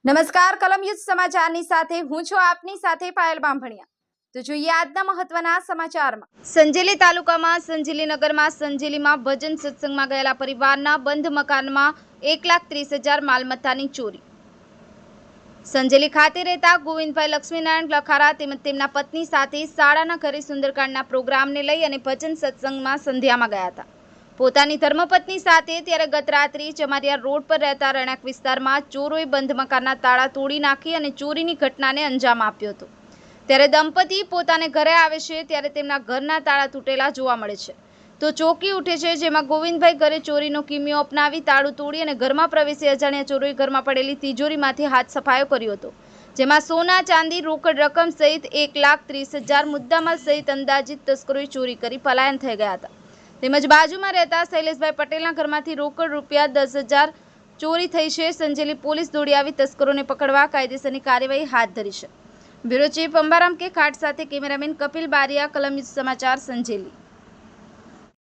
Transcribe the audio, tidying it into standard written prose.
નમસ્કાર, કલમયુદ્ધ સમાચારની સાથે હું છું આપની સાથે પાયલ બામભણિયા। તો જોઈએ આજના મહત્વના સમાચારમાં। સંજેલી તાલુકામાં સંજેલી નગરમાં સંજેલીમાં ભજન સત્સંગમાં ગયેલા પરિવારના બંધ મકાનમાં 1,30,000 માલમત્તાની ચોરી। સંજેલી ખાતે રહેતા ગોવિંદભાઈ લક્ષ્મીનારાયણ લખારા તેમજ તેમના પત્ની સાથે શાળાના ઘરે સુંદરકાંડના પ્રોગ્રામને લઈ અને ભજન સત્સંગમાં સંધ્યામાં ગયા હતા। પોતાની ધર્મપત્ની સાથે ત્યારે ગત રાત્રે ચમારિયા રોડ પર રહેતા રહેણાંક વિસ્તારમાં ચોરોએ બંધ મકાનના તાળા તોડી નાખી અને ચોરીની ઘટનાને અંજામ આપ્યો હતો। ત્યારે દંપતી પોતાને ઘરે આવે છે ત્યારે તેમના ઘરના તાળા તૂટેલા જોવા મળે છે તો ચોંકી ઉઠે છે, જેમાં ગોવિંદભાઈ ઘરે ચોરીનો કિમિયો અપનાવી તાળું તોડી અને ઘરમાં પ્રવેશી અજાણ્યા ચોરોએ ઘરમાં પડેલી તિજોરીમાંથી હાથ સફાયો કર્યો હતો, જેમાં સોના ચાંદી રોકડ રકમ સહિત 1,30,000 મુદ્દામાલ સહિત અંદાજિત તસ્કરોએ ચોરી કરી પલાયન થઈ ગયા હતા। તેમજ બાજુમાં રહેતા શૈલેષભાઈ પટેલના ઘરમાંથી રોકડ રૂપિયા 10,000 ચોરી થઈ છે। સંજેલી પોલીસ દોડી આવી તસ્કરોને પકડવા કાયદેસરની કાર્યવાહી હાથ ધરી છે। બ્યુરો ચીફ અંબારામ કે ખાટ સાથે કેમેરામેન કપિલ બારિયા, કલમયુદ્ધ સમાચાર, સંજેલી।